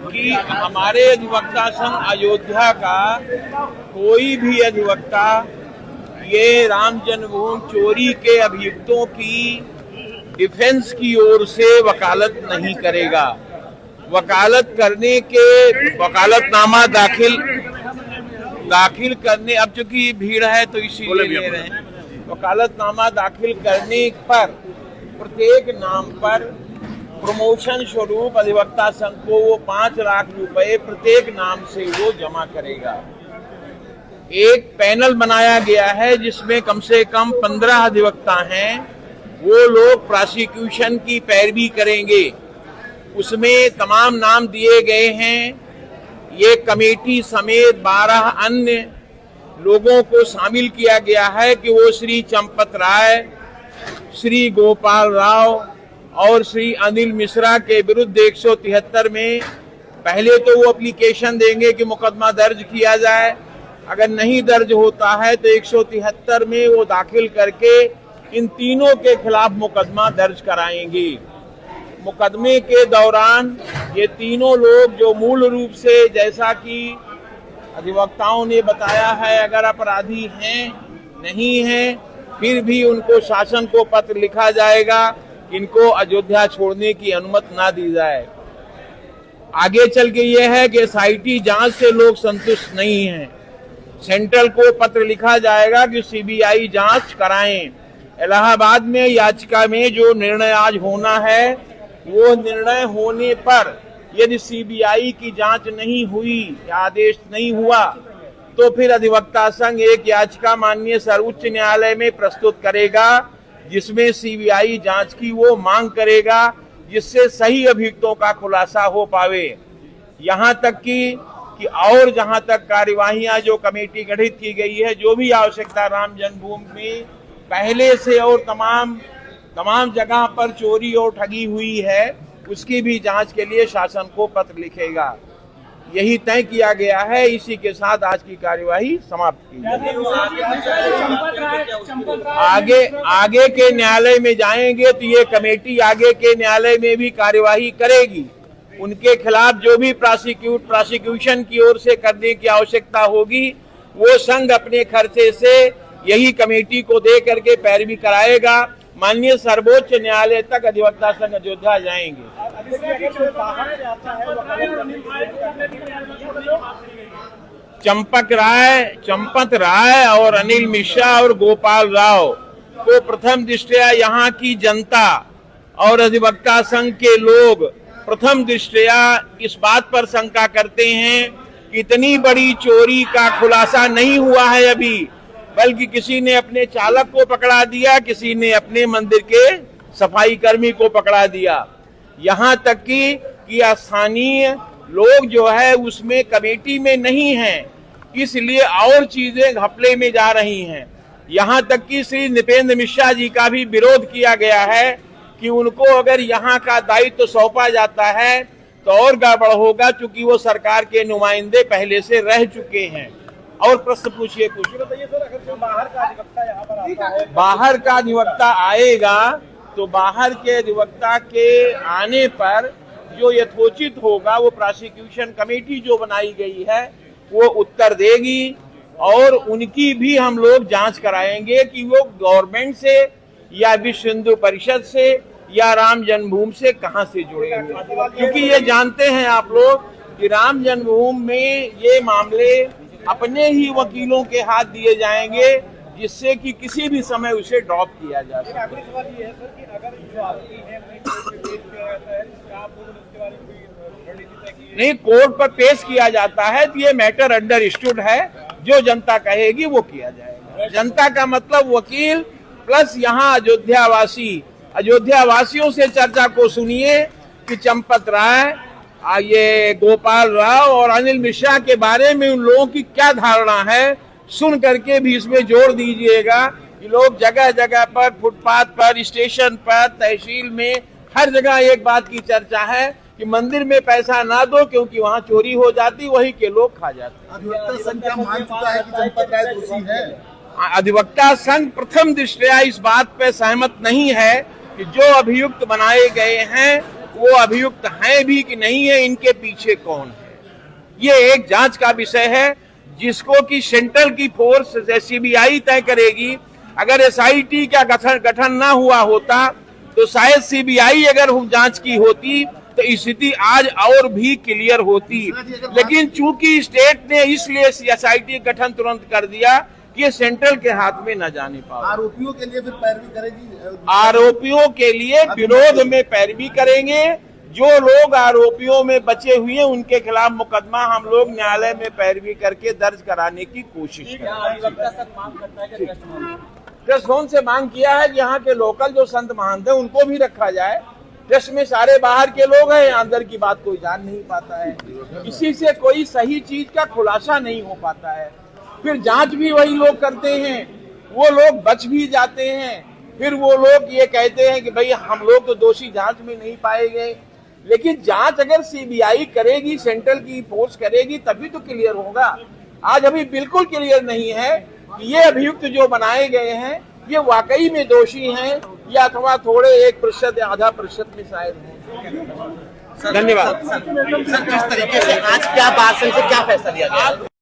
कि हमारे अधिवक्ता संघ अयोध्या का कोई भी अधिवक्ता ये राम जन्मभूमि चोरी के अभियुक्तों की डिफेंस की ओर से वकालत नहीं करेगा। वकालत करने के वकालतनामा दाखिल करने, अब चूंकि भीड़ है तो इसीलिए ले रहे हैं, वकालतनामा दाखिल करने पर प्रत्येक नाम पर प्रमोशन स्वरूप अधिवक्ता संघ को वो 5 लाख रुपए प्रत्येक नाम से वो जमा करेगा। एक पैनल बनाया गया है जिसमें कम से कम 15 अधिवक्ता हैं। वो लोग प्रोसिक्यूशन की पैरवी करेंगे। उसमें तमाम नाम दिए गए हैं। ये कमेटी समेत 12 अन्य लोगों को शामिल किया गया है कि वो श्री चंपत राय, श्री गोपाल राव और श्री अनिल मिश्रा के विरुद्ध 173 में पहले तो वो एप्लीकेशन देंगे कि मुकदमा दर्ज किया जाए। अगर नहीं दर्ज होता है तो 173 में वो दाखिल करके इन तीनों के खिलाफ मुकदमा दर्ज कराएंगे। मुकदमे के दौरान ये तीनों लोग जो मूल रूप से, जैसा कि अधिवक्ताओं ने बताया है, अगर अपराधी हैं नहीं हैं, फिर भी उनको शासन को पत्र लिखा जाएगा कि इनको अयोध्या छोड़ने की अनुमति ना दी जाए। आगे चल के ये है कि SIT जांच से लोग संतुष्ट नहीं हैं। सेंट्रल को पत्र लिखा जाएगा कि CBI जांच कराएं। इलाहाबाद में याचिका में जो निर्णय आज होना है, वो निर्णय होने पर यदि CBI की जांच नहीं हुई या आदेश नहीं हुआ तो फिर अधिवक्ता संघ एक याचिका माननीय सर्वोच्च न्यायालय में प्रस्तुत करेगा जिसमें CBI जांच की वो मांग करेगा, जिससे सही अभियुक्तों का खुलासा हो पावे। यहाँ तक कि और जहाँ तक कार्यवाहियां जो कमेटी गठित की गई है, जो भी आवश्यकता राम जन्मभूमि में पहले से और तमाम जगह पर चोरी और ठगी हुई है, उसकी भी जांच के लिए शासन को पत्र लिखेगा। यही तय किया गया है। इसी के साथ आज की कार्यवाही समाप्त की जाएगी। आगे के न्यायालय में जाएंगे तो ये कमेटी आगे के न्यायालय में भी कार्यवाही करेगी। उनके खिलाफ जो भी प्रोसिक्यूशन की ओर से करने की आवश्यकता होगी, वो संघ अपने खर्चे से यही कमेटी को दे करके पैरवी कराएगा। माननीय सर्वोच्च न्यायालय तक अधिवक्ता संघ अयोध्या जाएंगे। चंपत राय और अनिल मिश्रा और गोपाल राव को प्रथम दृष्टया यहाँ की जनता और अधिवक्ता संघ के लोग प्रथम दृष्टया इस बात पर शंका करते हैं कि इतनी बड़ी चोरी का खुलासा नहीं हुआ है अभी, बल्कि किसी ने अपने चालक को पकड़ा दिया, किसी ने अपने मंदिर के सफाई कर्मी को पकड़ा दिया। यहाँ तक कि स्थानीय लोग जो है उसमें कमेटी में नहीं हैं, इसलिए और चीजें घपले में जा रही हैं। यहाँ तक कि श्री नृपेंद्र मिश्रा जी का भी विरोध किया गया है कि उनको अगर यहाँ का दायित्व सौंपा जाता है तो और गड़बड़ होगा, चूंकि वो सरकार के नुमाइंदे पहले से रह चुके हैं। और प्रश्न पूछिए कुछ। बताइए सर, अगर कोई बाहर का अधिवक्ता यहाँ पर आता है, बाहर का अधिवक्ता आएगा तो बाहर के अधिवक्ता के आने पर जो यथोचित होगा वो प्रोसिक्यूशन कमेटी जो बनाई गई है वो उत्तर देगी, और उनकी भी हम लोग जांच कराएंगे कि वो गवर्नमेंट से या विश्व हिंदू परिषद से या राम जन्मभूमि से कहां से जुड़े हुए, क्योंकि ये जानते हैं आप लोग कि राम जन्मभूमि में ये मामले अपने ही वकीलों के हाथ दिए जाएंगे, जिससे कि किसी भी समय उसे ड्रॉप किया जा सके। आखिरी सवाल ये है सर कि अगर जो आरोपी है नहीं कोर्ट पर पेश किया जाता है तो ये मैटर अंडरस्टूड है, जो जनता कहेगी वो किया जाएगा। जनता का मतलब वकील प्लस यहाँ अयोध्या वासियों से चर्चा को सुनिए कि चंपत राय, ये गोपाल राव और अनिल मिश्रा के बारे में उन लोगों की क्या धारणा है, सुन करके भी इसमें जोर दीजिएगा कि लोग जगह जगह पर, फुटपाथ पर, स्टेशन पर, तहसील में, हर जगह एक बात की चर्चा है कि मंदिर में पैसा ना दो क्योंकि वहाँ चोरी हो जाती, वही के लोग खा जाते। अधिवक्ता संघ क्या मान चुका है कि चंपत राय दोषी है? अधिवक्ता संघ प्रथम दृष्टया इस बात पे सहमत नहीं है कि जो अभियुक्त बनाए गए हैं वो अभियुक्त हैं भी कि नहीं है, इनके पीछे कौन है, ये एक जांच का विषय है जिसको कि सेंट्रल की फोर्स सीबीआई तय करेगी। अगर एसआईटी का गठन ना हुआ होता तो शायद सीबीआई अगर जांच की होती तो स्थिति आज और भी क्लियर होती, लेकिन चूंकि स्टेट ने इसलिए एसआईटी गठन तुरंत कर दिया कि ये सेंट्रल के हाथ में न जाने पाए। आरोपियों के लिए फिर पैरवी करेगी, आरोपियों के लिए विरोध में पैरवी करेंगे। जो लोग आरोपियों में बचे हुए हैं उनके खिलाफ मुकदमा हम लोग न्यायालय में पैरवी करके दर्ज कराने की कोशिश करेंगे। ट्रस्ट भवन से मांग किया है कि यहाँ के लोकल जो संत महंत हैं उनको भी रखा जाए। ट्रस्ट में सारे बाहर के लोग हैं, अंदर की बात कोई जान नहीं पाता है, इसी से कोई सही चीज का खुलासा नहीं हो पाता है। फिर जांच भी वही लोग करते हैं, वो लोग बच भी जाते हैं, फिर वो लोग ये कहते हैं कि भाई हम लोग तो दोषी जांच में नहीं पाए गए। लेकिन जांच अगर सीबीआई करेगी, सेंट्रल की फोर्स करेगी, तभी तो क्लियर होगा। आज अभी बिल्कुल क्लियर नहीं है कि ये अभियुक्त जो बनाए गए हैं ये वाकई में दोषी हैं या अथवा थोड़े 1% या आधा प्रतिशत में शायद हों। धन्यवाद। सर, किस तरीके से आज क्या बात से क्या फैसला लिया गया?